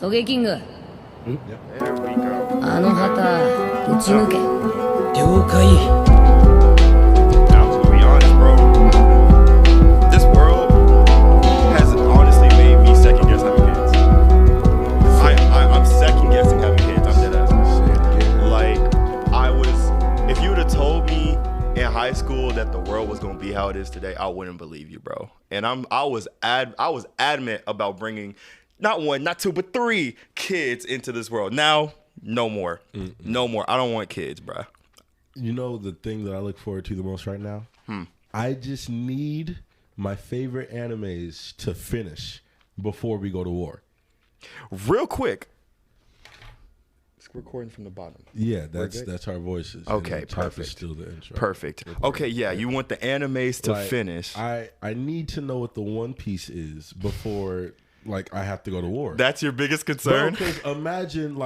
トゲキング、 There we go. あの旗打ち抜け。了解。 Now, to be honest, bro, this world has honestly made me second guess having kids. I'm second guessing having kids. I'm dead ass. Like, if you would have told me in high school that the world was gonna be how it is today, I wouldn't believe you, bro. And I was adamant about bringing not one, not two, but 3 kids into this world. Now, no more. No more. I don't want kids, bro. You know the thing that I look forward to the most right now? I just need my favorite animes to finish before we go to war. Real quick. It's recording from the bottom. Yeah, that's our voices. Okay, and the top is perfect. still the intro. Perfect. Okay, yeah, you want the animes to Like, finish. I need to know what the One Piece is before I have to go to war. That's your biggest concern? Because imagine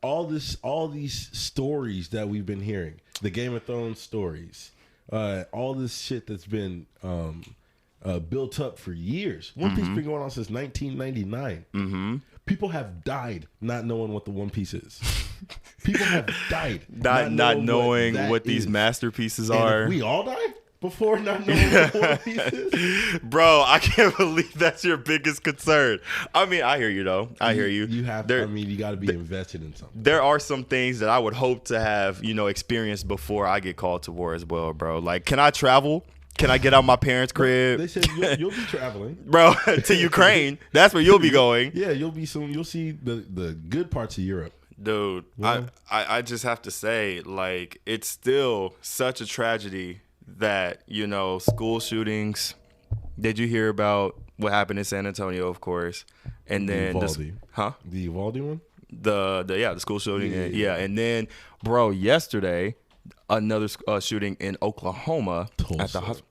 all these stories that we've been hearing, the Game of Thrones stories, all this shit that's been built up for years. One Piece been going on since 1999. Mm-hmm. People have died not knowing what the One Piece is. People have died not knowing what these masterpieces and are. If we all die before not knowing what the One Piece is. Bro, I can't believe that's your biggest concern. I mean, I hear you though. I hear you. You have. You got to be invested in something. There are some things that I would hope to have, experienced before I get called to war as well, bro. Like, can I travel? Can I get out my parents' crib? They said you'll be traveling, bro, to Ukraine. That's where you'll be going. Yeah, you'll be soon. You'll see the good parts of Europe. Dude, yeah. I just have to say, it's still such a tragedy that, school shootings. Did you hear about what happened in San Antonio, of course? And then the Uvalde one? The school shooting. Yeah. And then, bro, yesterday, another shooting in Oklahoma. Tulsa. At the hospital.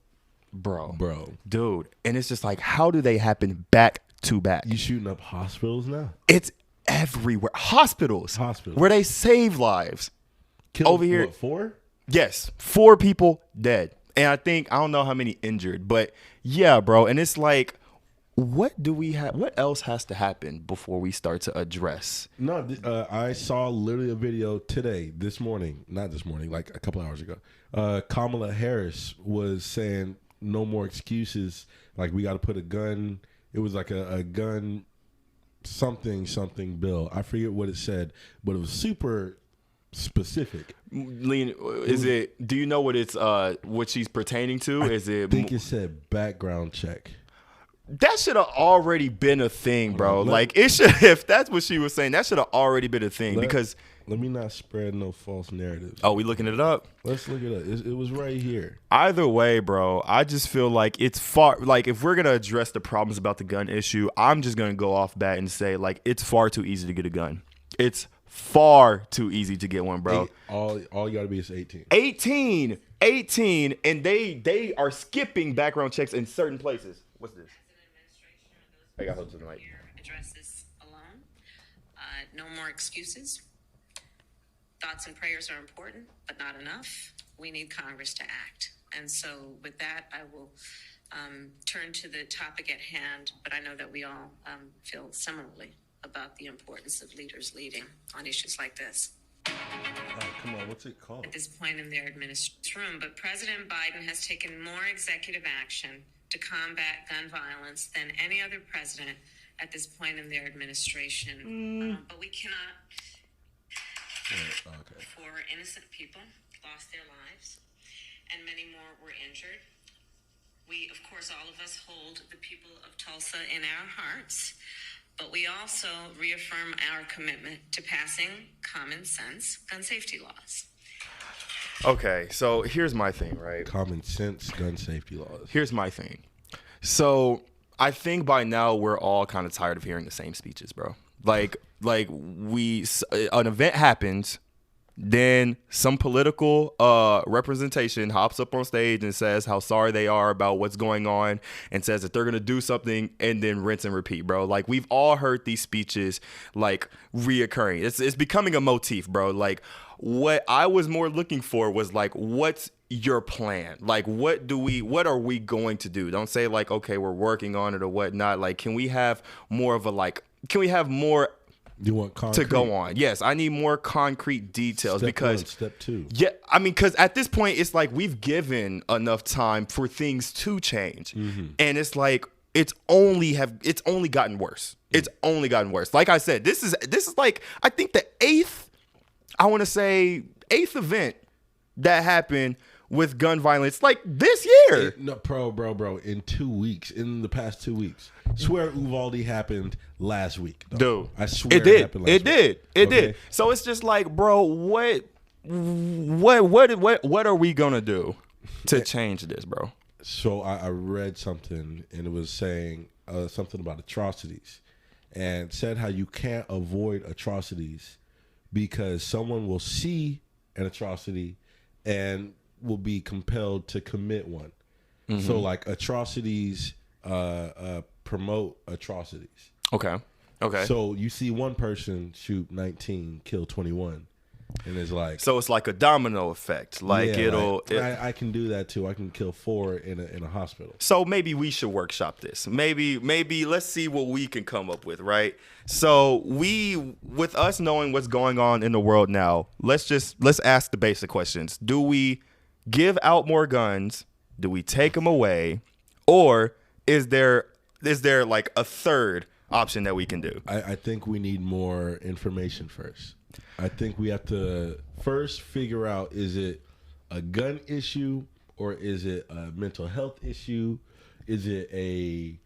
Bro. Dude. And it's just how do they happen back to back? You shooting up hospitals now? It's everywhere. Hospitals. Where they save lives. Killed, over here. What, 4? Yes. 4 people dead. And I don't know how many injured. But yeah, bro. And it's what do we have? What else has to happen before we start to address? No, I saw literally a video this morning, not this morning, like a couple hours ago. Kamala Harris was saying no more excuses. Like, we got to put a gun. It was like a gun something bill. I forget what it said, but it was super specific. Lean, do you know what it's what she's pertaining to? I think it said background check. That should have already been a thing, bro. It should, if that's what she was saying, that should have already been a thing. Because let me not spread no false narratives. Oh, we looking it up? Let's look it up. It was right here. Either way, bro, I just feel like it's far. If we're gonna address the problems about the gun issue, I'm just gonna go off bat and say it's far too easy to get a gun. It's far too easy to get one, bro. All you gotta be is 18. 18, and they are skipping background checks in certain places. What's this? I got hold to the mic. Addresses alone. No more excuses. Thoughts and prayers are important, but not enough. We need Congress to act. And so with that, I will turn to the topic at hand, but I know that we all feel similarly about the importance of leaders leading on issues like this. Oh, come on, what's it called? At this point in their administration room, but President Biden has taken more executive action to combat gun violence than any other president at this point in their administration. But we cannot. Okay. 4 innocent people lost their lives, and many more were injured. We, of course, all of us hold the people of Tulsa in our hearts, but we also reaffirm our commitment to passing common sense gun safety laws. Okay, so here's my thing, right? Common sense gun safety laws. Here's my thing. So I think by now we're all kind of tired of hearing the same speeches, bro. An event happens, then some political representation hops up on stage and says how sorry they are about what's going on and says that they're going to do something, and then rinse and repeat, bro. We've all heard these speeches reoccurring. It's becoming a motif, bro. What I was more looking for was what's your plan? What are we going to do? Don't say okay, we're working on it or whatnot. Can we have more of a can we have more You want concrete to go on. Yes, I need more concrete details Step because one, step two. Yeah, I mean, because at this point, it's like we've given enough time for things to change, and it's like it's only gotten worse. It's only gotten worse. Like I said, this is like I think the eighth event that happened with gun violence like this year. No, bro. In the past 2 weeks. Swear Uvalde happened last week. Though. Dude, I swear it happened last week. It did. So it's just like, bro, what are we gonna do to change this, bro? So I read something and it was saying something about atrocities and said how you can't avoid atrocities because someone will see an atrocity and will be compelled to commit one. So like atrocities promote atrocities. Okay. So you see one person shoot 19, kill 21. And it's like, so it's like a domino effect. Like yeah, I can do that too. I can kill 4 in a hospital. So maybe we should workshop this. Maybe let's see what we can come up with, right? So with us knowing what's going on in the world now, let's ask the basic questions. Do we give out more guns? Do we take them away? Or is there like a third option that we can do? I think we need more information first. I think we have to first figure out, is it a gun issue or is it a mental health issue? Is it a,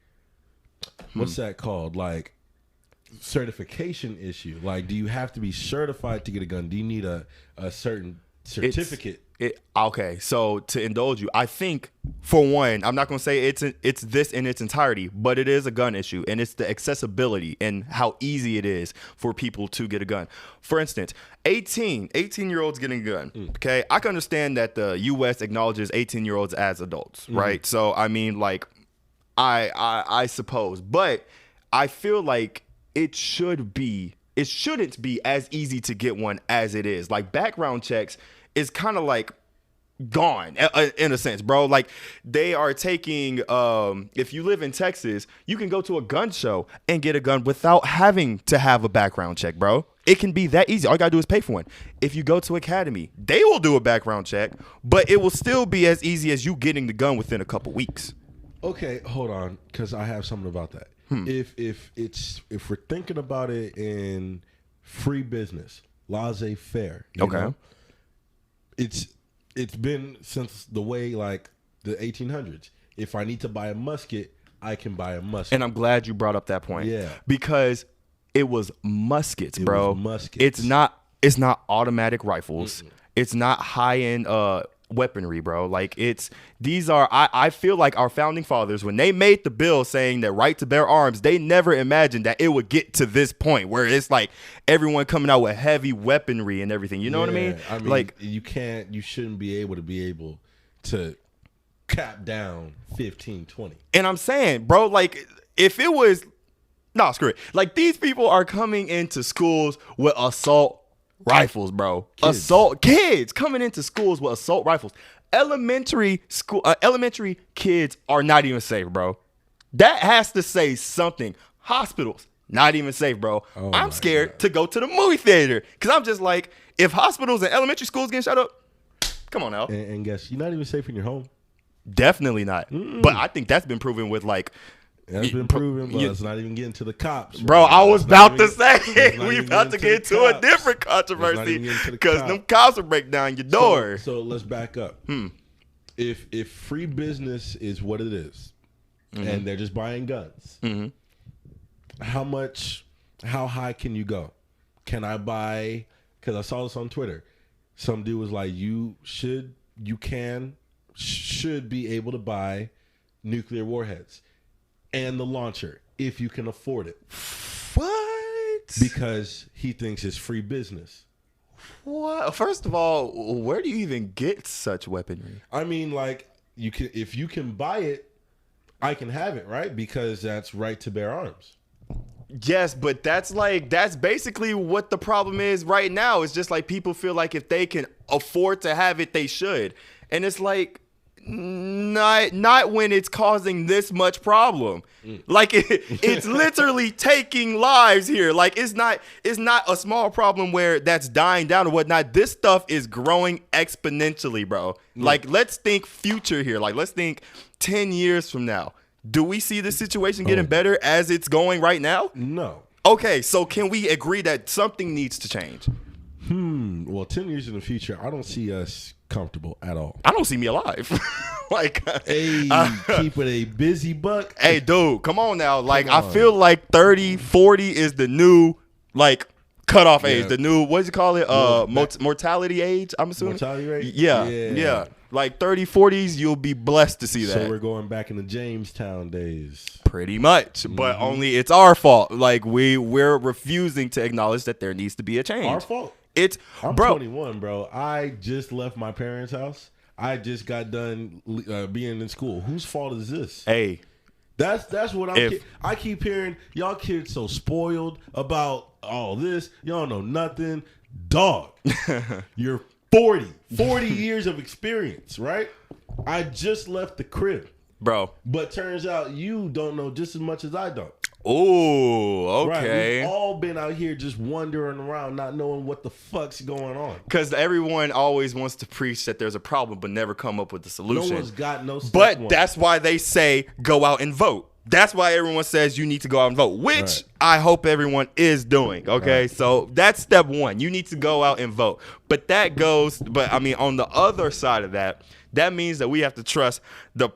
what's that called? Like certification issue? Like, do you have to be certified to get a gun? Do you need a certain certificate? Okay, so to indulge you, I think for one, I'm not gonna say it's this in its entirety, but it is a gun issue, and it's the accessibility and how easy it is for people to get a gun. For instance, 18-year-olds getting a gun. Okay, I can understand that the U.S. acknowledges 18-year-olds as adults, right? So I mean, like, I suppose, but I feel like it shouldn't be as easy to get one as it is. Like background checks is kind of like gone in a sense, bro. Like they are taking if you live in Texas, you can go to a gun show and get a gun without having to have a background check, bro. It can be that easy. All you gotta do is pay for one. If you go to Academy, they will do a background check, but it will still be as easy as you getting the gun within a couple weeks. Okay, hold on, because I have something about that. If we're thinking about it in free business, laissez-faire, you know? It's been since the way like the 1800s. If I need to buy a musket, I can buy a musket. And I'm glad you brought up that point. Yeah, because it was muskets, bro. It was muskets. It's not automatic rifles. It's not high-end weaponry, bro. Like I feel like our founding fathers, when they made the bill saying that right to bear arms, they never imagined that it would get to this point where it's like everyone coming out with heavy weaponry and everything. You know what I mean? Like you shouldn't be able to cap down 15, 20. And I'm saying, bro, like if it was, no, screw it. Like these people are coming into schools with assault rifles, bro. Kids coming into schools with assault rifles. Elementary kids are not even safe, bro. That has to say something. Hospitals, not even safe, bro. I'm scared to go to the movie theater because I'm just like, if hospitals and elementary schools getting shut up, come on now. And guess you're not even safe in your home. Definitely not. But I think that's been proven with like. That's been proven, but it's not even getting to the cops. Bro, I was about to say, we about to get to a different controversy because them cops will break down your door. So let's back up. If free business is what it is, and they're just buying guns, how high can you go? Can I buy, because I saw this on Twitter, some dude was like, should be able to buy nuclear warheads and the launcher if you can afford it. What? Because he thinks it's free business. What? First of all, where do you even get such weaponry? I mean, like, if you can buy it, I can have it, right? Because that's right to bear arms. Yes, but that's basically what the problem is right now. It's just like people feel like if they can afford to have it, they should. And it's like, Not when it's causing this much problem. Like it's literally taking lives here. Like it's not a small problem where that's dying down or whatnot. This stuff is growing exponentially, bro. Like let's think future here. Like let's think 10 years from now. Do we see this situation getting better as it's going right now? No. Okay, so can we agree that something needs to change? Well, 10 years in the future, I don't see us comfortable at all. I don't see me alive. Like, Hey, keep it a busy buck. hey, dude, come on now. Like, Come I on. feel like 30, 40 is the new, like, cutoff age. The new, what do you call it? Mortality age, I'm assuming. Mortality rate? Yeah. Like 30, 40s, you'll be blessed to see that. So we're going back in the Jamestown days. Pretty much. But only it's our fault. Like, we're refusing to acknowledge that there needs to be a change. Our fault. I'm bro. 21, bro. I just left my parents' house. I just got done being in school. Whose fault is this? Hey. That's what I keep hearing. Y'all kids so spoiled about all this. Y'all know nothing. Dog, you're 40 years of experience, right? I just left the crib. Bro. But turns out you don't know just as much as I don't. Oh, okay. Right. We've all been out here just wandering around, not knowing what the fuck's going on. Because everyone always wants to preach that there's a problem, but never come up with the solution. No one's got no step But one. that's why they say go out and vote. That's why everyone says you need to go out and vote, which Right. I hope everyone is doing. Okay, so that's step one. You need to go out and vote. But I mean, on the other side of that, that means that we have to trust the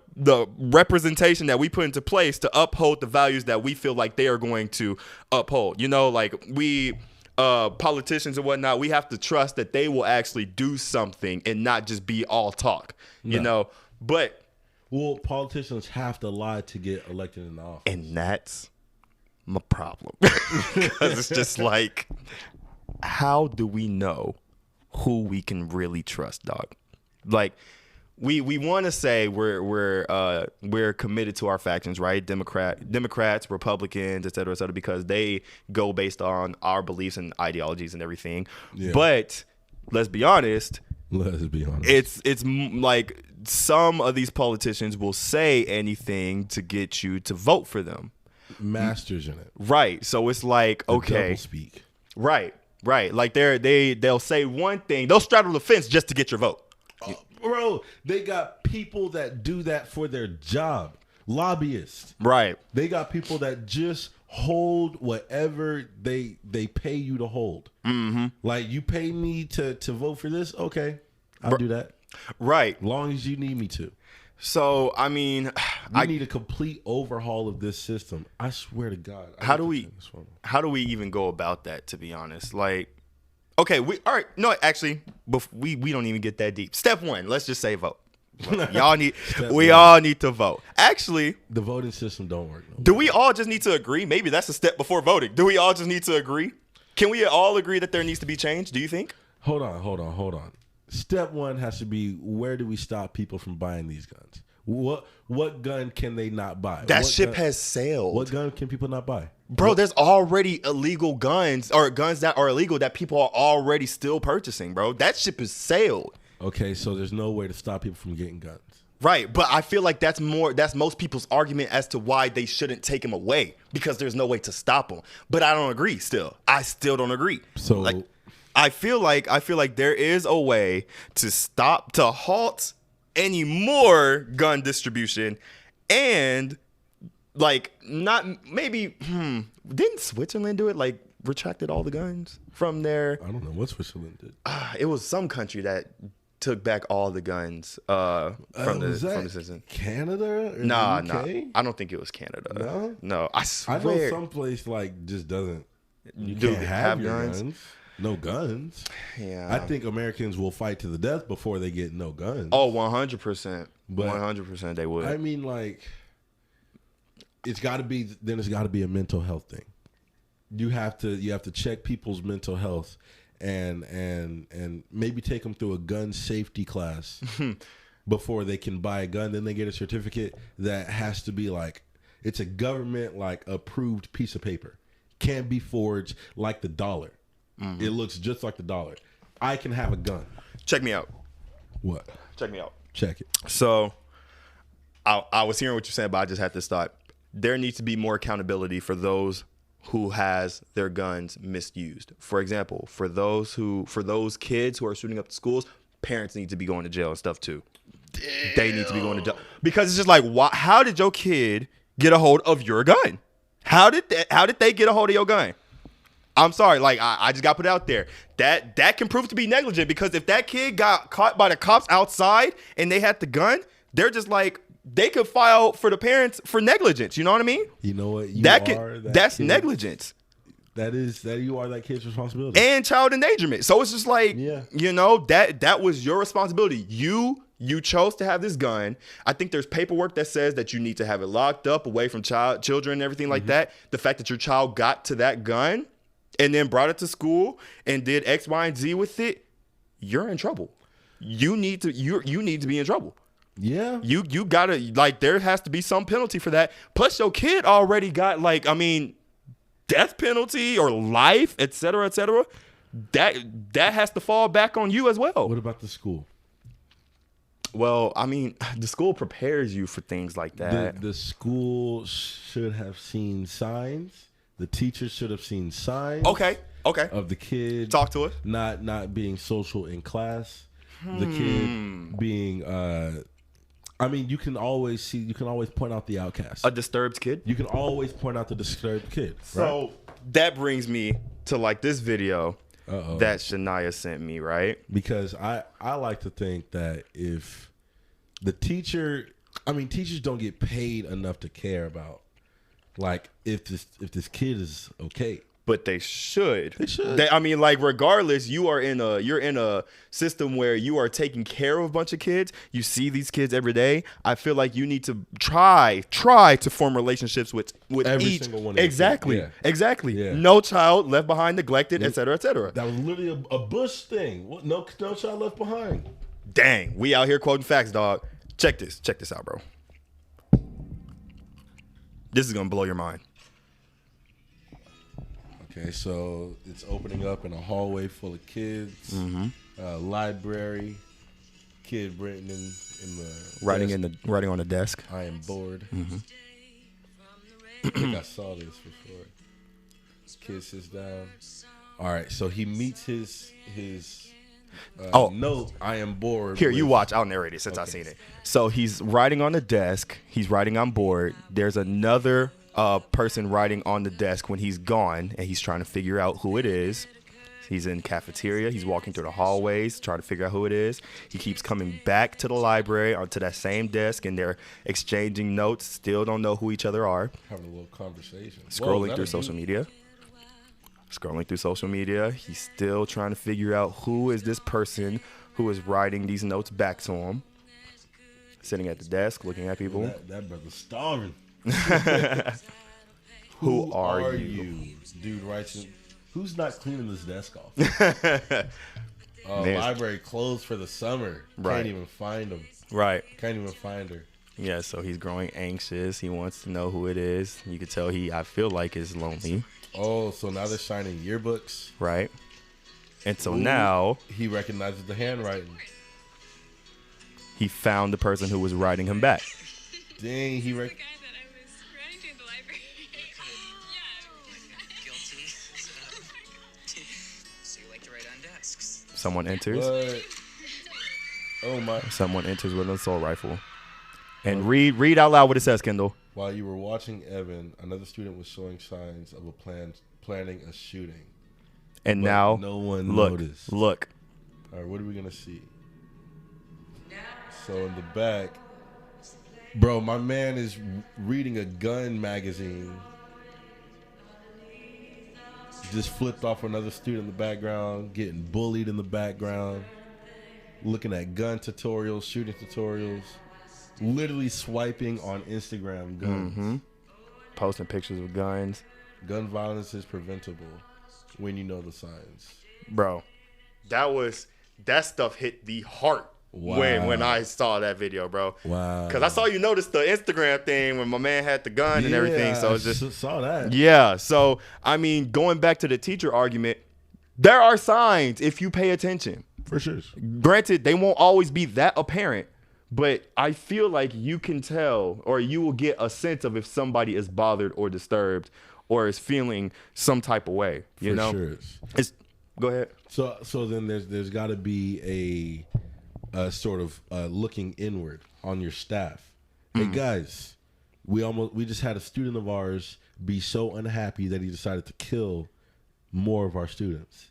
representation that we put into place to uphold the values that we feel like they are going to uphold. You know, like we politicians and whatnot, we have to trust that they will actually do something and not just be all talk. You know, but. Well, politicians have to lie to get elected in the office. And that's my problem. Because it's just like, how do we know who we can really trust, dog? Like, we want to say we're committed to our factions, right? Democrats, Republicans, et cetera, because they go based on our beliefs and ideologies and everything. Yeah. But let's be honest. It's like some of these politicians will say anything to get you to vote for them. Masters in it. Right. So it's like, okay. Double speak. Right. Like they'll say one thing. They'll straddle the fence just to get your vote. Bro, they got people that do that for their job. Lobbyists. Right. They got people that just hold whatever they pay you to hold. Mm-hmm. Like, you pay me to vote for this? Okay, I'll do that. Right. Long as you need me to. So, I mean, I need a complete overhaul of this system. I swear to God. How do we even go about that, to be honest? Like, okay, we don't even get that deep. Step one, let's just say vote. We all need to vote. Actually, the voting system don't work. No do we all just need to agree? Maybe that's a step before voting. Do we all just need to agree? Can we all agree that there needs to be change? Do you think? Hold on. Step one has to be, where do we stop people from buying these guns? What gun can they not buy? That ship has sailed. What gun can people not buy? Bro, there's already illegal guns or guns that are illegal that people are already still purchasing, bro. That ship has sailed. Okay, so there's no way to stop people from getting guns. Right, but I feel like that's most people's argument as to why they shouldn't take them away, because there's no way to stop them. But I don't agree still. I still don't agree. So like, I feel like there is a way to halt any more gun distribution, and like didn't Switzerland do it? Like, retracted all the guns from their. I don't know what Switzerland did. It was some country that took back all the guns from the citizen. Canada? Or nah. UK? I don't think it was Canada. No. I swear. I know some place like just doesn't. You can't have your guns. No guns. Yeah. I think Americans will fight to the death before they get no guns. Oh, 100%. But 100% they would. I mean, like, it's got to be a mental health thing. You have to check people's mental health and maybe take them through a gun safety class before they can buy a gun. Then they get a certificate that has to be like, it's a government like approved piece of paper. Can't be forged like the dollar. Mm-hmm. It looks just like the dollar. I can have a gun. Check me out. What? Check me out. Check it. So I was hearing what you're saying, but I just had this thought. There needs to be more accountability for those who has their guns misused. For example, for those kids who are shooting up the schools, parents need to be going to jail and stuff too. Damn. They need to be going to jail because it's just like, how did your kid get a hold of your gun? How did they get a hold of your gun? I'm sorry, like I just got put out there. That can prove to be negligent because if that kid got caught by the cops outside and they had the gun, they're just like, they could file for the parents for negligence. You know what I mean? You know what? That's negligence. That you are that kid's responsibility. And child endangerment. So it's just like, yeah. You know, that was your responsibility. You chose to have this gun. I think there's paperwork that says that you need to have it locked up away from children and everything like that. The fact that your child got to that gun and then brought it to school and did X, Y, and Z with it, you're in trouble. You need to be in trouble. Yeah. You gotta, like, there has to be some penalty for that. Plus your kid already got, like, I mean, death penalty or life, et cetera, et cetera. That has to fall back on you as well. What about the school? Well, I mean, the school prepares you for things like that. The school should have seen signs. The teachers should have seen signs. Okay. Of the kid. Talk to us. Not being social in class. The kid being I mean, you can always point out the outcast. A disturbed kid? You can always point out the disturbed kid. So that brings me to like this video that Shania sent me, right? Because I like to think that if the teachers don't get paid enough to care about, like, if this kid is okay. But they should. They should. I mean, like, regardless, you're in a system where you are taking care of a bunch of kids. You see these kids every day. I feel like you need to try to form relationships with every each. single one of Exactly. them. Yeah. Exactly. Yeah. No child left behind, neglected, et cetera, et cetera. That was literally a Bush thing. What? No child left behind. Dang, we out here quoting facts, dog. Check this out, bro. This is gonna blow your mind. Okay, so it's opening up in a hallway full of kids. Library. Kid written in the writing on the desk. I am bored. I think I saw this before. Kid sits down. All right, so he meets his note. I am bored. Here, you watch. I'll narrate it since I've seen it. So he's writing on the desk. He's writing on board. There's another person writing on the desk when he's gone, and he's trying to figure out who it is. He's in cafeteria. He's walking through the hallways, trying to figure out who it is. He keeps coming back to the library onto that same desk, and they're exchanging notes. Still don't know who each other are. Having a little conversation. Scrolling through social media. He's still trying to figure out who is this person who is writing these notes back to him. Sitting at the desk, looking at people. That brother's starving. Who are you? Dude writes. Who's not cleaning this desk off? Library closed for the summer. Right. Can't even find him. Right. Can't even find her. Yeah, so he's growing anxious. He wants to know who it is. You could tell I feel like, is lonely. Oh, so now they're signing yearbooks. Right. And so now he recognizes the handwriting. He found the person who was writing him back. Dang, the guy that I was writing to in the library. Guilty. So you like to write on desks. Someone enters. What? Oh my! Someone enters with an assault rifle. And read out loud what it says, Kendall. While you were watching Evan, another student was showing signs of planning a shooting. And but now no one noticed. Look. All right, what are we gonna see? So in the back, bro, my man is reading a gun magazine. Just flipped off another student in the background, getting bullied in the background, looking at gun tutorials, shooting tutorials, literally swiping on Instagram guns. Posting pictures of guns. Gun violence is preventable when you know the signs. Bro, that stuff hit the heart. Wow. When I saw that video, bro. Wow. Because I saw you notice the Instagram thing when my man had the gun and everything. So it's just saw that. Yeah. So I mean, going back to the teacher argument, there are signs if you pay attention. For sure. Granted, they won't always be that apparent, but I feel like you can tell, or you will get a sense of if somebody is bothered or disturbed or is feeling some type of way. You know, sure. it's go ahead. So then there's got to be a sort of looking inward on your staff. Hey guys, we just had a student of ours be so unhappy that he decided to kill more of our students.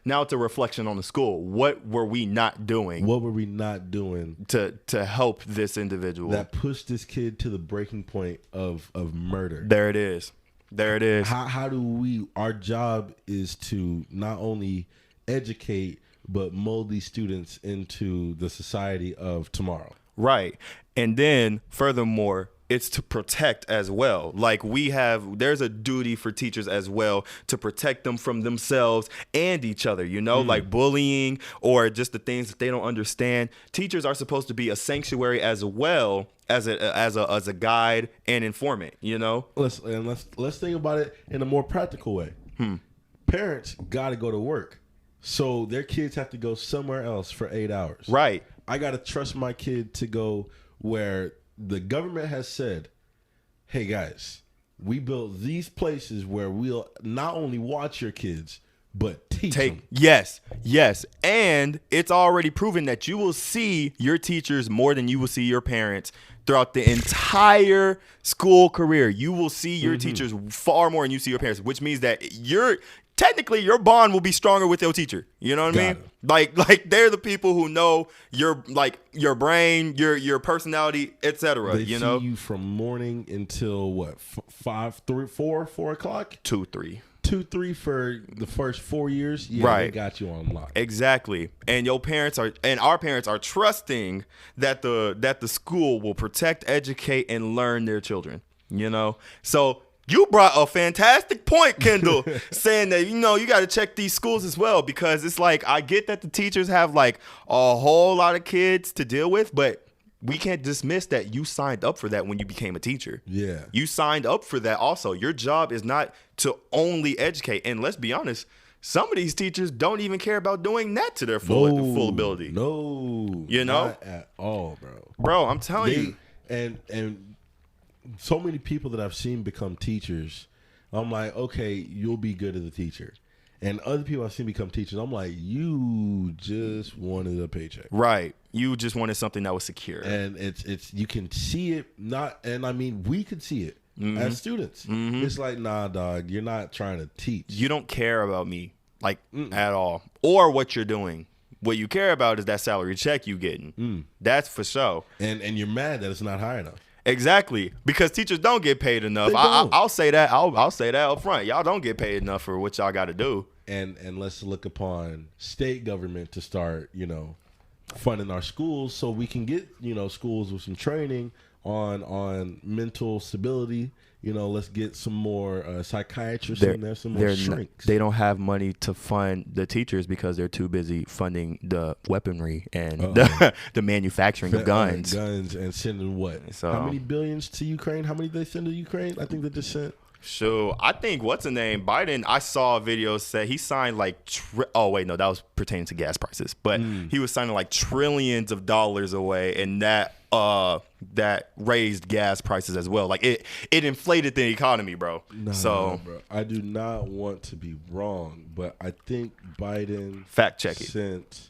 Now it's a reflection on the school. What were we not doing? What were we not doing to help this individual that pushed this kid to the breaking point of murder? There it is. There it is. How do we? Our job is to not only educate but mold these students into the society of tomorrow. Right. And then furthermore, it's to protect as well. Like there's a duty for teachers as well to protect them from themselves and each other, like bullying or just the things that they don't understand. Teachers are supposed to be a sanctuary as well as a guide and informant, Let's think about it in a more practical way. Parents got to go to work. So their kids have to go somewhere else for 8 hours. Right. I got to trust my kid to go where the government has said, hey guys, we built these places where we'll not only watch your kids, but teach them. Yes. And it's already proven that you will see your teachers more than you will see your parents throughout the entire school career. You will see your teachers far more than you see your parents, which means that technically your bond will be stronger with your teacher. You know what I mean? Like they're the people who know your brain, your personality, etc. They see you from morning until what? 4 o'clock? 2, 3. 2, 3 for the first 4 years. Yeah, right. They got you on lock. Exactly. And our parents are trusting that the school will protect, educate, and learn their children. So you brought a fantastic point, Kendall, saying that, you got to check these schools as well, because it's like, I get that the teachers have like a whole lot of kids to deal with, but we can't dismiss that you signed up for that when you became a teacher. Yeah. You signed up for that also. Your job is not to only educate. And let's be honest, some of these teachers don't even care about doing that to their full ability. No. Not at all, bro. Bro, I'm telling you. And so many people that I've seen become teachers, I'm like, okay, you'll be good as a teacher. And other people I've seen become teachers, I'm like, you just wanted a paycheck. Right. You just wanted something that was secure. And it's you can see it, we could see it as students. It's like, nah, dog, you're not trying to teach. You don't care about me, at all. Or what you're doing. What you care about is that salary check you getting. That's for sure. And you're mad that it's not high enough. Exactly, because teachers don't get paid enough. I'll say that. I'll say that up front. Y'all don't get paid enough for what y'all got to do. And let's look upon state government to start, funding our schools so we can get, schools with some training on mental stability. Let's get some more psychiatrists in there, some more shrinks. They don't have money to fund the teachers because they're too busy funding the weaponry and the manufacturing of guns. Guns and sending what? So, how many billions to Ukraine? How many did they send to Ukraine? I think they just sent. So I think what's the name? Biden. I saw a video say he signed oh wait, no, that was pertaining to gas prices, but he was signing like trillions of dollars away, and that raised gas prices as well. Like it inflated the economy, bro. Bro, I do not want to be wrong, but I think Biden fact check it. Sent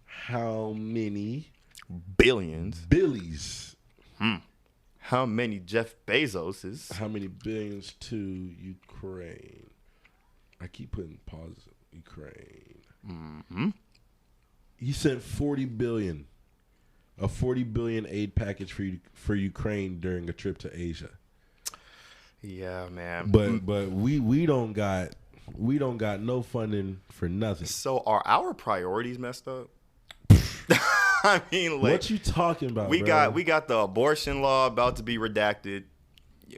how many billions? How many Jeff Bezoses? How many billions to Ukraine? I keep putting pauses. Ukraine. He sent $40 billion. A $40 billion aid package for Ukraine during a trip to Asia. Yeah, man. But we don't got no funding for nothing. So are our priorities messed up? I mean, what you talking about? We got the abortion law about to be redacted.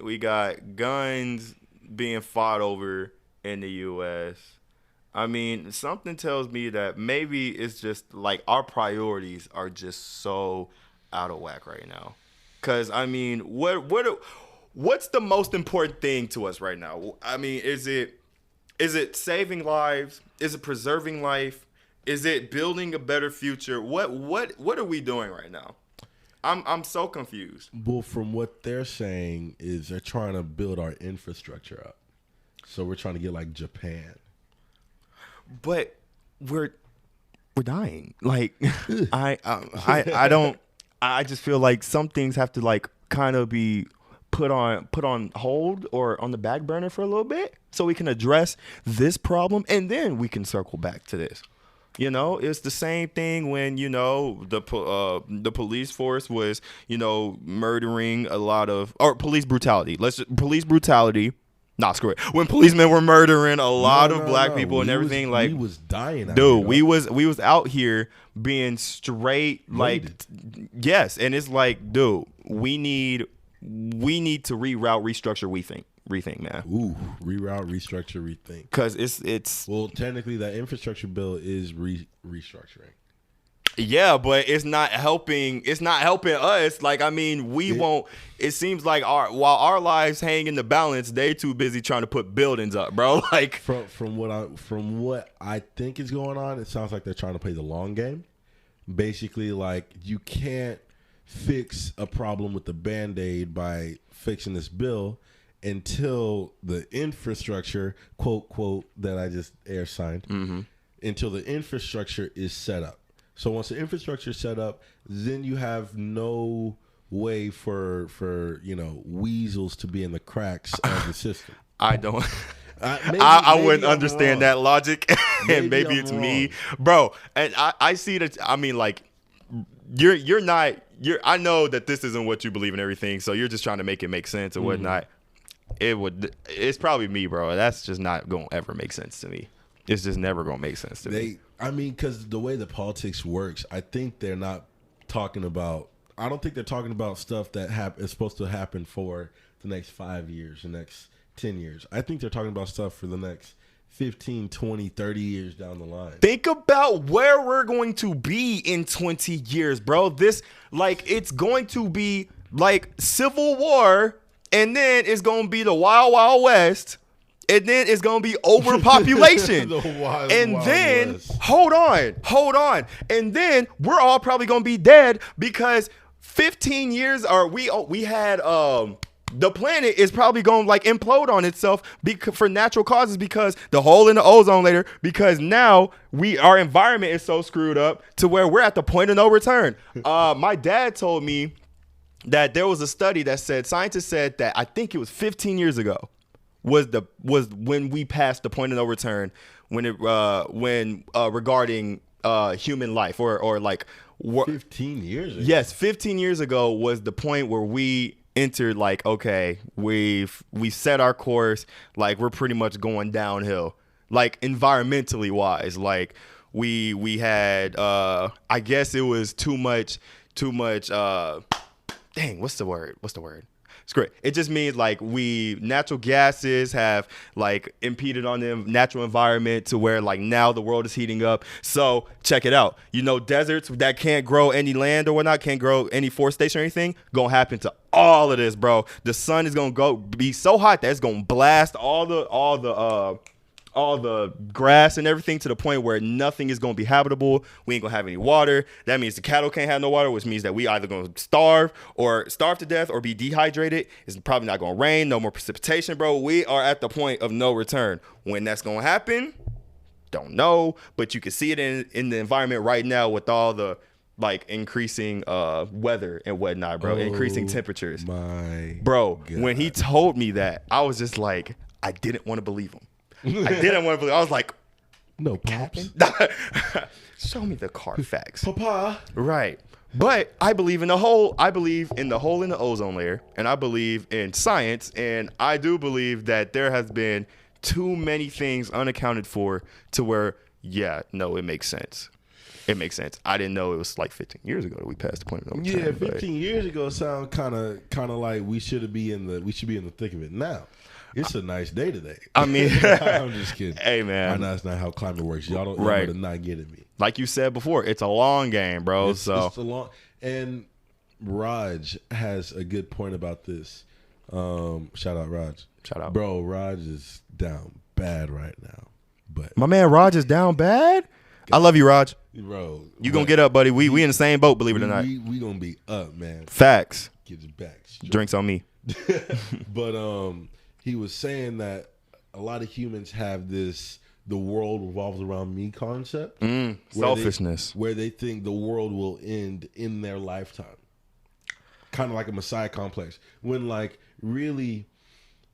We got guns being fought over in the U.S. I mean, something tells me that maybe it's just like our priorities are just so out of whack right now. Because I mean, what's the most important thing to us right now? I mean, is it saving lives? Is it preserving life? Is it building a better future? What are we doing right now? I'm so confused. Well, from what they're saying is they're trying to build our infrastructure up. So we're trying to get like Japan. But we're dying. Like I don't. I just feel like some things have to like kind of be put on hold or on the back burner for a little bit so we can address this problem and then we can circle back to this. You know, it's the same thing when, you know, the police force was, you know, murdering a lot of, or police brutality. Police brutality. Nah, screw it. When policemen were murdering a lot of black people and everything, like, we was dying. Dude, we was out here being straight, like, yes, and it's like, dude, we need to reroute, restructure, rethink, man. Ooh, reroute, restructure, rethink. Because it's well, technically, that infrastructure bill is restructuring. Yeah, but it's not helping. It's not helping us. Like, I mean, we won't. It seems like while our lives hang in the balance, they too busy trying to put buildings up, bro. Like from what I think is going on, it sounds like they're trying to play the long game. Basically, like you can't fix a problem with the Band-Aid by fixing this bill until the infrastructure, quote, that I just air signed, until the infrastructure is set up. So once the infrastructure is set up, then you have no way for you know, weasels to be in the cracks of the system. I don't. I wouldn't understand that logic, and maybe it's me, bro. And I see that. I mean, like, you're not. I know that this isn't what you believe in, everything. So you're just trying to make it make sense or whatnot. It's probably me, bro. That's just not gonna ever make sense to me. It's just never gonna make sense to me. I mean, because the way the politics works, I think they're not talking about. I don't think they're talking about stuff that is supposed to happen for the next 5 years, the next 10 years. I think they're talking about stuff for the next 15, 20, 30 years down the line. Think about where we're going to be in 20 years, bro. This, like, it's going to be like Civil War, and then it's going to be the Wild Wild West. And then it's going to be overpopulation. And then, hold on. And then we're all probably going to be dead because 15 years, or we had, the planet is probably going to like implode on itself for natural causes because the hole in the ozone layer, because now our environment is so screwed up to where we're at the point of no return. My dad told me that there was a study that said, scientists said that, I think it was 15 years ago, was when we passed the point of no return regarding human life or like 15 years ago. Yes, 15 years ago was the point where we entered, like, okay, we set our course, like we're pretty much going downhill, like environmentally wise. Like we had I guess it was too much dang, what's the word? It's great. It just means like natural gases have like impeded on the natural environment to where like now the world is heating up. So check it out. You know, deserts that can't grow any land or whatnot, can't grow any forestation or anything, gonna happen to all of this, bro. The sun is gonna be so hot that it's gonna blast all the grass and everything to the point where nothing is going to be habitable. We ain't going to have any water. That means the cattle can't have no water, which means that we either going to starve to death or be dehydrated. It's probably not going to rain. No more precipitation, bro. We are at the point of no return. When that's going to happen, don't know. But you can see it in the environment right now with all the like increasing weather and whatnot, bro. Increasing temperatures. Bro, God. When he told me that, I was just like, I didn't want to believe him. I was like, no, Pops. Show me the Carfax. Papa. Right. But I believe in the hole. I believe in the hole in the ozone layer. And I believe in science. And I do believe that there has been too many things unaccounted for to where, it makes sense. It makes sense. I didn't know it was like 15 years ago that we passed the point of no return. Yeah, 15 years ago sound kind of like we should be in the thick of it now. It's a nice day today. I mean, I'm just kidding. Hey, man. I know that's not how climate works. Y'all don't know to not get at me. Like you said before, it's a long game, bro. It's a long. And Raj has a good point about this. Shout out, Raj. Shout out, bro. Raj is down bad right now. But my man Raj is down bad. I love you, Raj. Bro. You gonna get up, buddy. We in the same boat, believe it or not. We gonna be up, man. Facts. Get his back. Straight. Drinks on me. But he was saying that a lot of humans have this the world revolves around me concept. Selfishness. Where they think the world will end in their lifetime. Kind of like a Messiah complex. When like really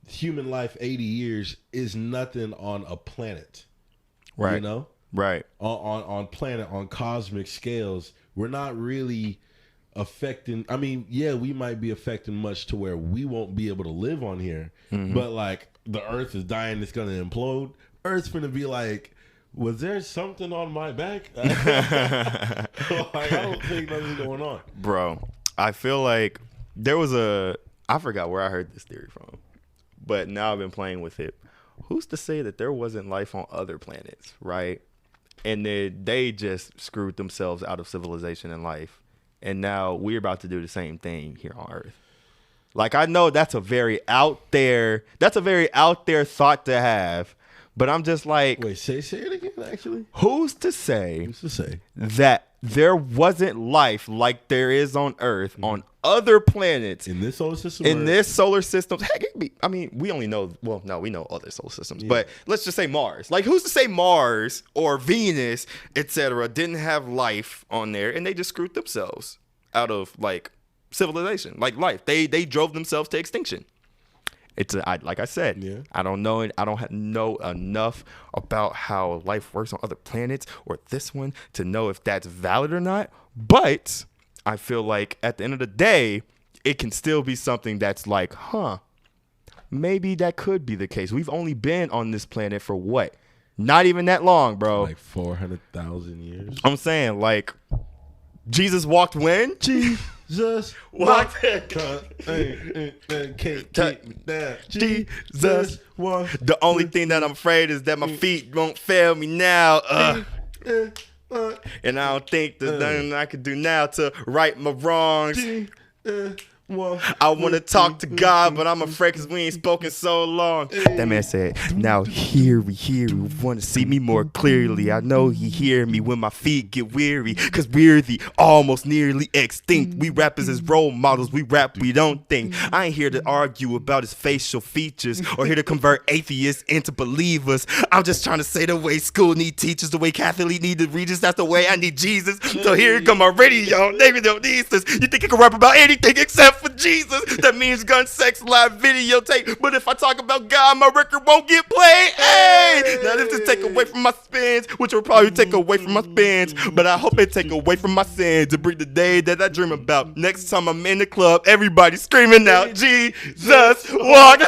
human life 80 years is nothing on a planet. Right. You know? Right. On planet, on cosmic scales, we're not really affecting. I mean, yeah, we might be affecting much to where we won't be able to live on here. But like the earth is dying, it's gonna implode. Earth's gonna be like, was there something on my back? Like, I don't think nothing's going on. Bro, I feel like there was I forgot where I heard this theory from, but now I've been playing with it. Who's to say that there wasn't life on other planets, right? And then they just screwed themselves out of civilization and life. And now we're about to do the same thing here on Earth. Like, I know that's a very out there thought to have. But I'm just like, wait, say it again, actually. Who's to say that there wasn't life like there is on Earth on other planets in this solar system? Heck, I mean, we only know. Well, no, we know other solar systems, but let's just say Mars. Like, who's to say Mars or Venus, etc., didn't have life on there, and they just screwed themselves out of like civilization, like life. They drove themselves to extinction. Like I said, I don't know. I don't know enough about how life works on other planets or this one to know if that's valid or not. But I feel like at the end of the day, it can still be something that's like, maybe that could be the case. We've only been on this planet for what? Not even that long, bro. Like 400,000 years. I'm saying, like, Jesus walked when? Jesus walked. Can't take me down. Jesus walked. The only thing that I'm afraid is that my feet won't fail me now. And I don't think there's nothing I can do now to right my wrongs. I want to talk to God, but I'm afraid because we ain't spoken so long. That man said, now hear me, want to see me more clearly. I know he hear me when my feet get weary, because we're the almost nearly extinct. We rappers as role models, we rap, we don't think. I ain't here to argue about his facial features or here to convert atheists into believers. I'm just trying to say the way school need teachers, the way Catholic need the regents, that's the way I need Jesus. So here come my radio, maybe don't need this. You think I can rap about anything except for Jesus? That means gun, sex, live videotape. But if I talk about God, my record won't get played. Hey, now this is take away from my spins, which will probably take away from my spins. But I hope it take away from my sins to bring the day that I dream about. Next time I'm in the club, everybody screaming out, Jesus walk.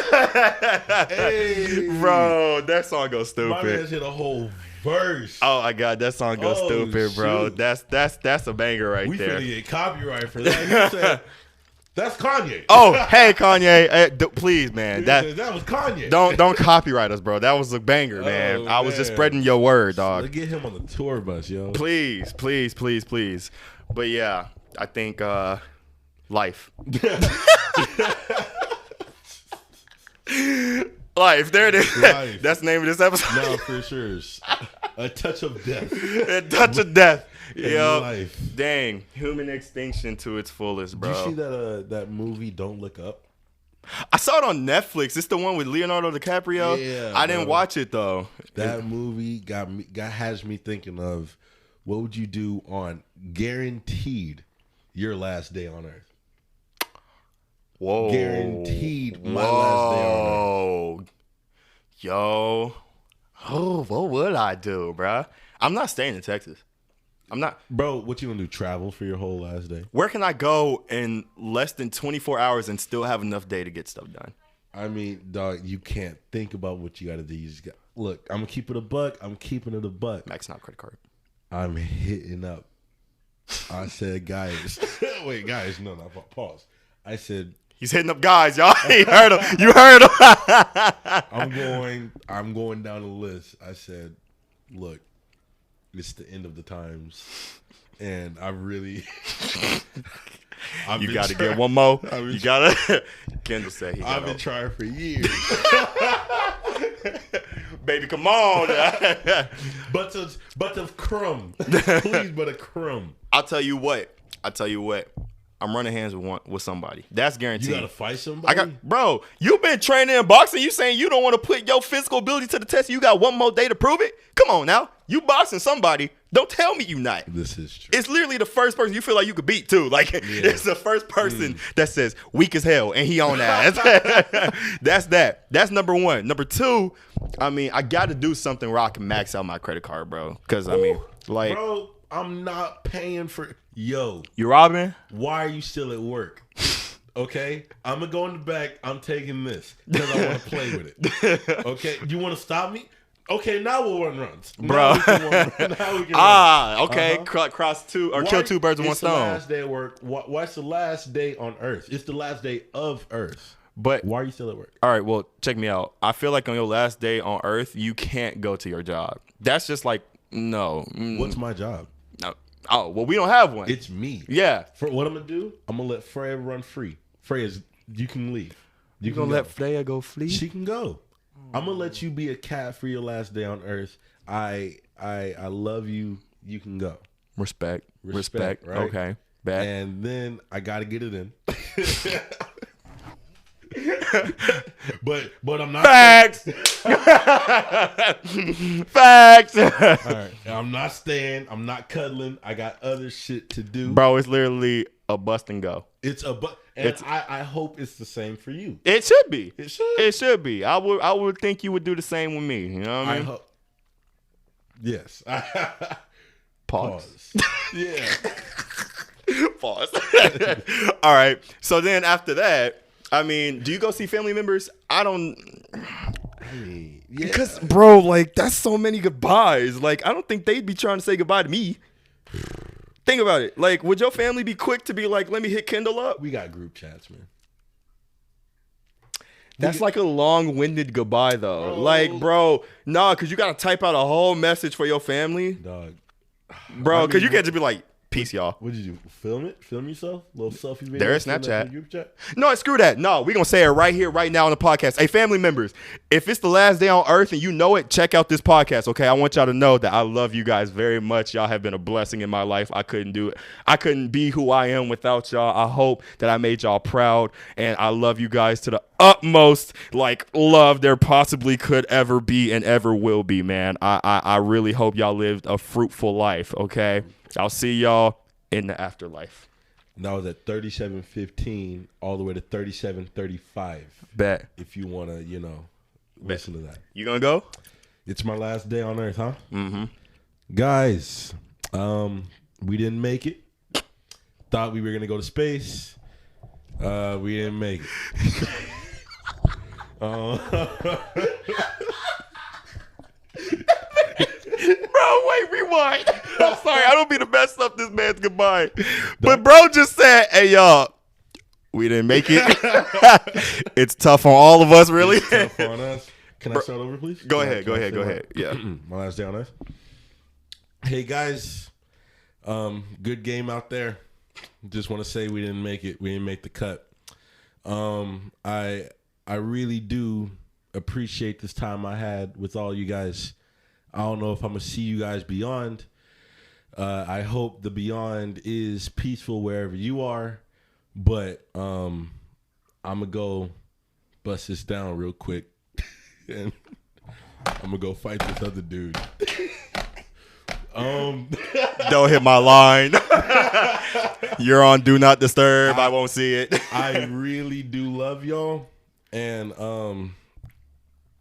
Bro, that song goes stupid. My man hit a whole verse. Oh my God, that song goes stupid, bro. Shoot. That's a banger right there. We finna get copyright for that. He said, that's Kanye. Oh, hey Kanye, please, man. That was Kanye. Don't copyright us, bro. That was a banger, man. I was just spreading your word, dog. Let's get him on the tour bus, yo. Please. But yeah, I think life. Life. There it is. Life. That's the name of this episode. No, for sure. A touch of death. A touch of death. Yo, life. Dang, human extinction to its fullest, bro. Did you see that movie Don't Look Up? I saw it on Netflix. It's the one with Leonardo DiCaprio. Yeah, I didn't watch it though. That movie has me thinking of what would you do on guaranteed your last day on Earth. Whoa. Guaranteed my last day on Earth. Yo. Oh, what would I do, bruh? I'm not staying in Texas. I'm not. Bro, what you gonna do? Travel for your whole last day? Where can I go in less than 24 hours and still have enough day to get stuff done? I mean, dog, you can't think about what you gotta do. You just got, look, I'm gonna keep it a buck. I'm keeping it a buck. Max, not credit card. I'm hitting up. I said, guys. Wait, guys, no, pause. I said, he's hitting up guys, y'all. You heard him. You heard him. I'm going down the list. I said, look, it's the end of the times, and I really. You got to get one more. You got to. Kendall said he got I've been trying for years. Baby, come on. But of crumb. Please, but a crumb. I'll tell you what. I'm running hands with somebody. That's guaranteed. You gotta fight somebody? Bro, you've been training in boxing. You saying you don't want to put your physical ability to the test. You got one more day to prove it? Come on now. You boxing somebody. Don't tell me you not. This is true. It's literally the first person you feel like you could beat too. Like it's the first person that says weak as hell and he on that. That's that. That's number one. Number two, I mean, I got to do something where I can max out my credit card, bro. Because I mean, like, bro, I'm not paying for. Yo, you robbing? Why are you still at work? Okay, I'm gonna go in the back. I'm taking this because I want to play with it. Okay, you want to stop me? Okay, now we'll run runs, bro. Okay, cross two or kill two birds with one stone. It's the last day of work. Why it's the last day on Earth? It's the last day of Earth. But why are you still at work? All right, well, check me out. I feel like on your last day on Earth, you can't go to your job. That's just like no. What's my job? No. Oh, well, we don't have one. It's me. Yeah. For what I'm gonna do, I'm gonna let Freya run free. Freya, you can leave. You gonna let Freya go flee? She can go. I'm gonna let you be a cat for your last day on Earth. I love you. You can go. Respect. Right? Okay. Bad. And then I gotta get it in. but I'm not. Facts. Facts. All right. I'm not staying. I'm not cuddling. I got other shit to do. Bro, it's literally a bust and go. It's a and I hope it's the same for you. It should be. It should. It should be. I would think you would do the same with me. You know what I mean? Yes. Pause. Yeah. Pause. All right. So then after that, I mean, do you go see family members? I don't. Yeah. Because, bro, like, that's so many goodbyes. Like, I don't think they'd be trying to say goodbye to me. Think about it. Like, would your family be quick to be like, let me hit Kendall up? We got group chats, man. That's like a long-winded goodbye, though. Like, bro, nah, because you got to type out a whole message for your family. Dog. Bro, because you can't just be like, peace, y'all. What did you do? Film it? Film yourself? Little selfie video? There's Snapchat. Group chat? No, screw that. No, we're going to say it right here, right now on the podcast. Hey, family members, if it's the last day on Earth and you know it, check out this podcast, okay? I want y'all to know that I love you guys very much. Y'all have been a blessing in my life. I couldn't do it. I couldn't be who I am without y'all. I hope that I made y'all proud, and I love you guys to the utmost, like, love there possibly could ever be and ever will be, man. I really hope y'all lived a fruitful life, okay? I'll see y'all in the afterlife. And that was at 37:15 all the way to 37:35. Bet. If you want to, listen to that. You gonna go? It's my last day on Earth, huh? Mm-hmm. Guys, we didn't make it. Thought we were going to go to space. We didn't make it. Bro, wait, rewind. I'm sorry, I don't mean to mess up this man's goodbye. But bro just said, hey, y'all, we didn't make it. It's tough on all of us, really. It's tough on us. Can I start over, please? Go ahead. Yeah. My last day on Earth. Hey, guys. Good game out there. Just want to say we didn't make it. We didn't make the cut. I really do appreciate this time I had with all you guys. I don't know if I'm going to see you guys beyond. I hope the beyond is peaceful wherever you are. But I'm going to go bust this down real quick. And I'm going to go fight this other dude. Don't hit my line. You're on Do Not Disturb. I won't see it. I really do love y'all. And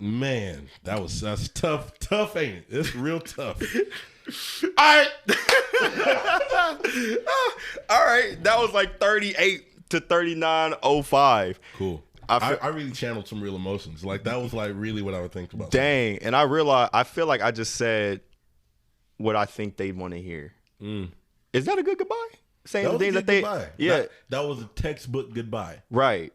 man, that's tough, ain't it? It's real tough. All right. That was like 38 to 39:05. Cool. I really channeled some real emotions. Like, that was like really what I would think about. Dang. And I feel like I just said what I think they want to hear. Is that a good goodbye? Saying the things that they goodbye. Yeah. That was a textbook goodbye. Right.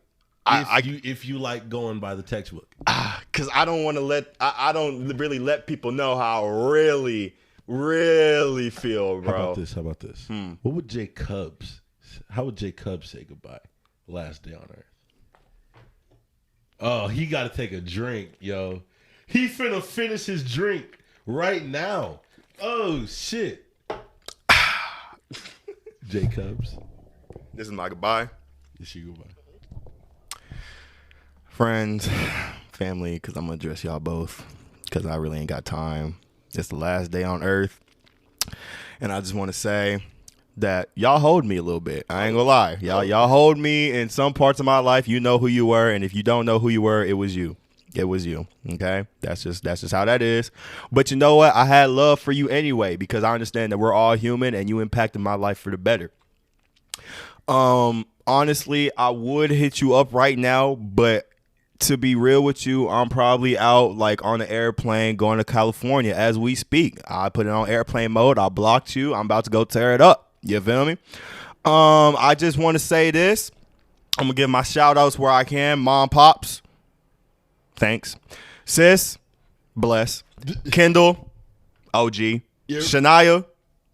If you like going by the textbook. Because I don't want to I don't really let people know how I really, really feel, bro. How about this? How would Jay Cubs say goodbye? Last day on Earth. Oh, he got to take a drink, yo. He finna finish his drink right now. Oh shit. Jacobs. This is my goodbye. This your goodbye. Friends, family, because I'm going to address y'all both because I really ain't got time. It's the last day on earth. And I just want to say that y'all hold me a little bit. I ain't gonna lie. Y'all hold me in some parts of my life. You know who you were. And if you don't know who you were, it was you. It was you. Okay? That's just how that is. But you know what? I had love for you anyway because I understand that we're all human and you impacted my life for the better. Honestly, I would hit you up right now, but to be real with you, I'm probably out like on an airplane going to California as we speak. I put it on airplane mode. I blocked you. I'm about to go tear it up. You feel me? I just want to say this. I'm going to give my shout outs where I can. Mom, pops, thanks. Sis, bless. Kendall, OG. Yep. Shania,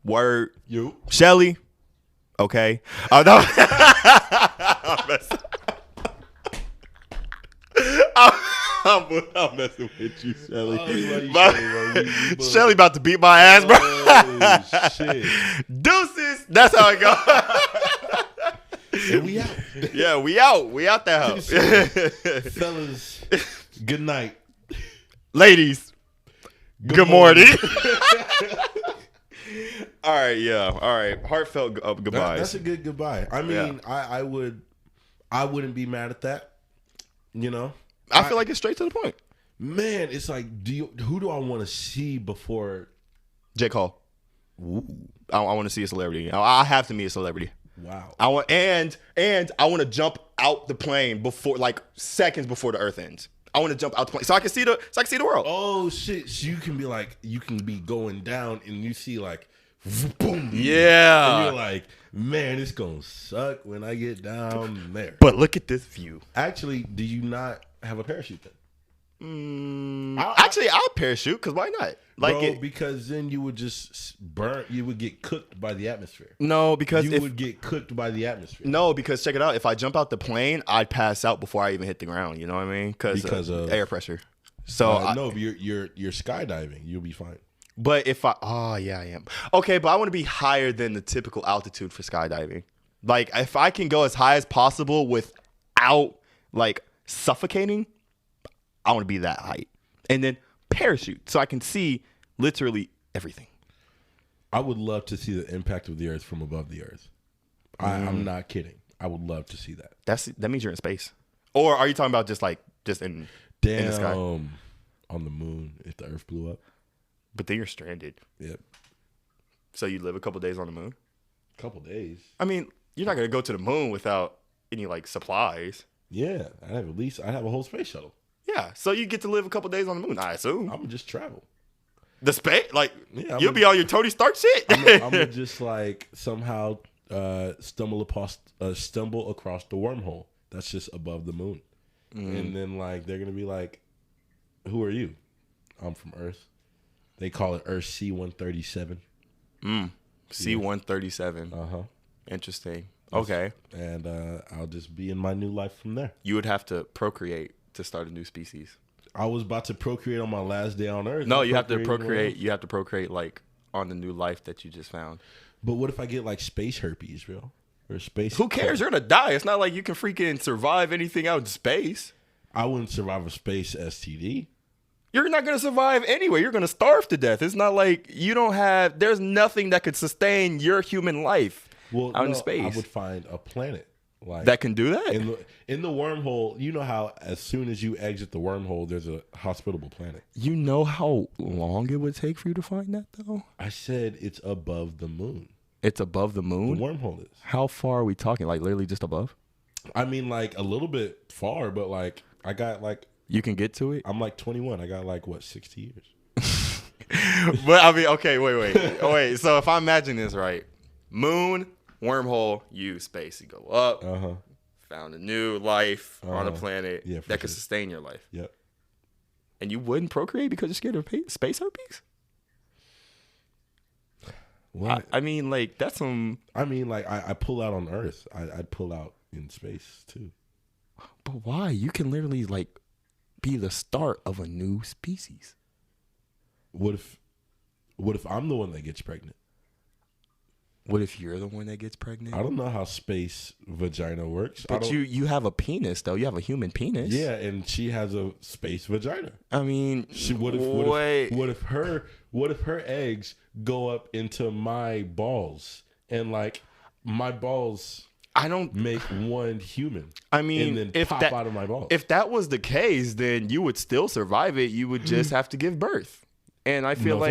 word. Yep. Shelly, okay. Oh, no. I'm messing with you, Shelly. Shelly about to beat my ass, bro. Oh, shit. Deuces. That's how it goes. And we out. Yeah, we out. We out that house. Fellas, good night. Ladies, good morning. All right, yeah. All right. Heartfelt goodbyes. That's a good goodbye. I mean, yeah. I wouldn't be mad at that. You know? I feel like it's straight to the point. Man, it's like, who do I want to see before J. Cole? Ooh. I want to see a celebrity. I have to meet a celebrity. Wow. I want I want to jump out the plane before, like, seconds before the earth ends. I want to jump out the plane so I can see the world. Oh shit! So you can be going down and you see like, boom. Yeah. And you're like, man, it's gonna suck when I get down there. But look at this view. Actually, do you not have a parachute then? Actually, I'll parachute because why not? Like, because then you would just burn. You would get cooked by the atmosphere. No, because you would get cooked by the atmosphere. No, because check it out. If I jump out the plane, I'd pass out before I even hit the ground. You know what I mean? Because of air pressure. So no, you're skydiving. You'll be fine. But if I am. Okay, but I want to be higher than the typical altitude for skydiving. Like, if I can go as high as possible without like suffocating, I want to be that height. And then parachute so I can see literally everything. I would love to see the impact of the earth from above the earth. I'm not kidding. I would love to see that. That means you're in space. Or are you talking about just in the sky? On the moon if the earth blew up. But then you're stranded. Yep. So you live a couple days on the moon? A couple days. I mean, you're not going to go to the moon without any like supplies. Yeah, I have a whole space shuttle. Yeah, so you get to live a couple days on the moon, I assume. I'm gonna just travel. The space, like, you'll be on your Tony Stark shit. I'm gonna just like somehow stumble across the wormhole that's just above the moon, and then like they're gonna be like, "Who are you?" I'm from Earth. They call it Earth C-137. C-137. Interesting. Okay. And I'll just be in my new life from there. You would have to procreate to start a new species. I was about to procreate on my last day on Earth. No, you have to procreate. You have to procreate like on the new life that you just found. But what if I get like space herpes, bro? Or space? Who cares? You're gonna die. It's not like you can freaking survive anything out in space. I wouldn't survive a space STD. You're not gonna survive anyway. You're gonna starve to death. It's not like you don't have. There's nothing that could sustain your human life out in space. I would find a planet that can do that. In the wormhole, you know how as soon as you exit the wormhole, there's a hospitable planet. You know how long it would take for you to find that, though? I said it's above the moon. It's above the moon? The wormhole is. How far are we talking? Like literally just above? I mean, like a little bit far, but like I got like. You can get to it? I'm like 21. I got like, 60 years? But I mean, okay, wait. So if I imagine this right, moon, wormhole, space. You go up, found a new life on a planet that could sustain your life. Yep. And you wouldn't procreate because you're scared of space herpes? What? I mean, like, that's some... I mean, like, I pull out on Earth. I'd pull out in space, too. But why? You can literally, like... be the start of a new species. What if I'm the one that gets pregnant? What if you're the one that gets pregnant? I don't know how space vagina works. But you have a penis, though. You have a human penis. Yeah, and she has a space vagina. I mean, What if her eggs go up into my balls and like my balls I don't make one human? I mean, and then pop out of my balls. If that was the case, then you would still survive it. You would just have to give birth. And I feel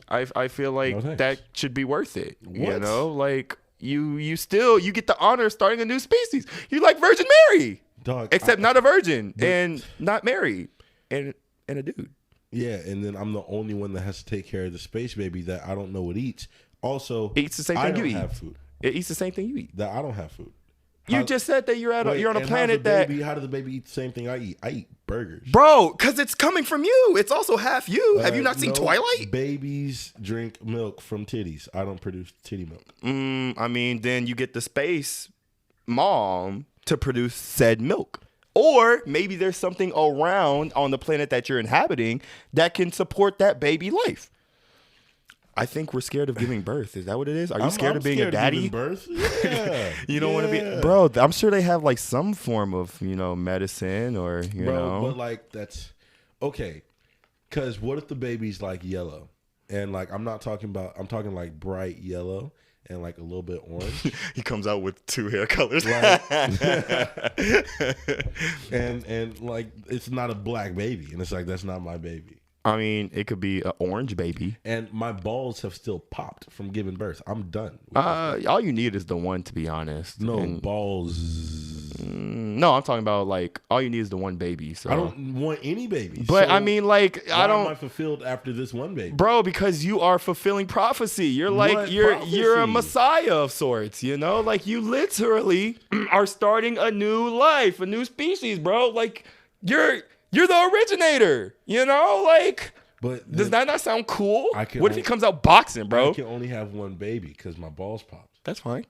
I feel like that should be worth it. What? You know, like you get the honor of starting a new species. You're like Virgin Mary, Dog, except not a virgin and not married and a dude. Yeah, and then I'm the only one that has to take care of the space baby that I don't know what eats. Also, It eats the same I thing you don't eat. have food. It eats the same thing you eat. That I don't have food. You just said that you're on a planet How does the baby eat the same thing I eat? I eat burgers. Bro, because it's coming from you. It's also half you. Have you not seen No, Twilight? Babies drink milk from titties. I don't produce titty milk. I mean, then you get the space mom to produce said milk. Or maybe there's something around on the planet that you're inhabiting that can support that baby life. I think we're scared of giving birth. Is that what it is? Are you scared of being a daddy? Birth? Yeah. You don't want to be, bro. I'm sure they have like some form of medicine or you know. But like that's okay. Because what if the baby's like yellow, and like I'm talking like bright yellow and like a little bit orange. He comes out with 2 hair colors. Right. and like it's not a black baby, and it's like that's not my baby. I mean, it could be an orange baby. And my balls have still popped from giving birth. I'm done. All you need is the one, to be honest. No And- balls. No, I'm talking about like all you need is the one baby. So I don't want any babies. But So I mean, like why I don't. am I fulfilled after this one baby? Bro, because you are fulfilling prophecy. You're like What you're a prophecy? messiah of sorts, you know? Like you literally are starting a new life, a new species, bro. Like you're the originator, you know? Like But does that not sound cool? I can What if he only- comes out boxing, bro? I can only have one baby because my balls popped. That's fine.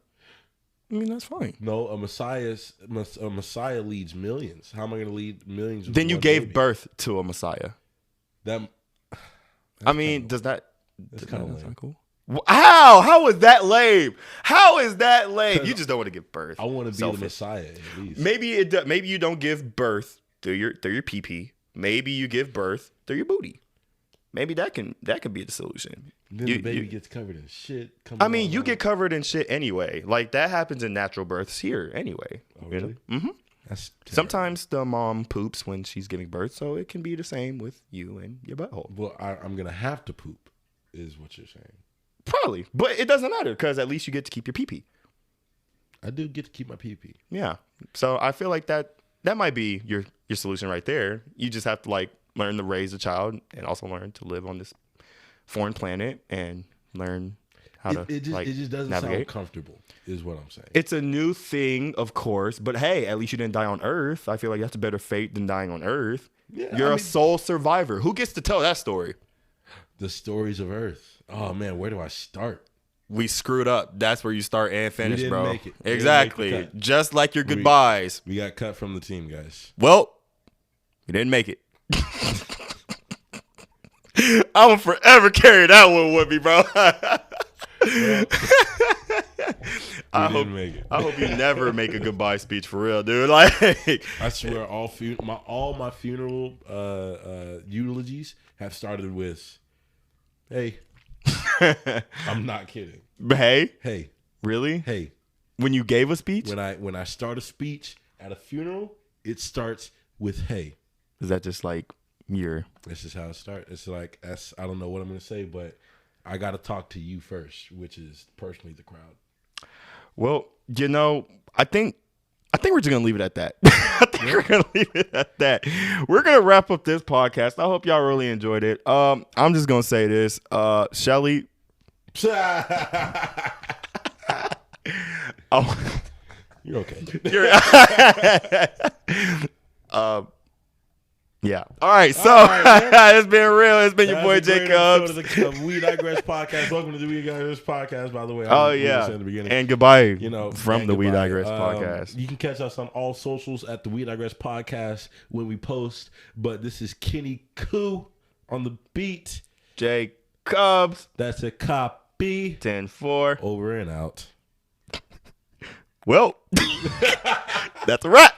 I mean, that's fine. No, a messiah leads millions. How am I going to lead millions? With Then you one gave baby? birth to a messiah. That. I mean, does that kinda lame. sound cool? How is that lame? How is that lame? You just don't want to give birth. I want to be Selfish. the messiah at least. Maybe you don't give birth through your pee-pee. Maybe you give birth through your booty. Maybe that can be the solution. Then the baby gets covered in shit. I mean, you get covered in shit anyway. Like that happens in natural births here anyway. Oh, You know? really? Mm-hmm. That's terrible. Sometimes the mom poops when she's giving birth, so it can be the same with you and your butthole. Well, I'm gonna have to poop, is what you're saying. Probably, but it doesn't matter because at least you get to keep your pee-pee. I do get to keep my pee. Yeah. So I feel like that might be your solution right there. You just have to like learn to raise a child and also learn to live on this foreign planet and learn how to It just doesn't navigate. sound comfortable, is what I'm saying. It's a new thing, of course, but hey, at least you didn't die on Earth. I feel like that's a better fate than dying on Earth. Yeah, You're I a mean- sole survivor. Who gets to tell that story? The stories of Earth. Oh man, where do I start? We screwed up. That's where you start and finish, didn't bro. make it. We didn't make the Exactly. cut. Just like your goodbyes. We got cut from the team, guys. Well, you didn't make it. I will forever carry that one with me, bro. I didn't make it. hope you never make a goodbye speech for real, dude. Like, I swear, all my funeral eulogies have started with, "Hey." I'm not kidding. hey, Hey, really? hey. When you gave a speech, When I start a speech at a funeral, it starts with "Hey." is that just like your? This is how it starts. It's like I don't know what I'm gonna say, but I got to talk to you first, which is personally the crowd. Well, you know, I think we're just gonna leave it at that. I think we're gonna leave it at that. We're gonna wrap up this podcast. I hope y'all really enjoyed it. I'm just gonna say this, Shelly. Oh, You're okay. Yeah. All right. So it's been real. It's been your boy Jay Cubs. The We Digress podcast. Welcome to the We Digress podcast. By the way, In the beginning. And goodbye. From the We Digress podcast. You can catch us on all socials at the We Digress podcast when we post. But this is Kenny Koo on the beat. Jay Cubs. That's a copy. 10-4. Over and out. Well, that's a wrap.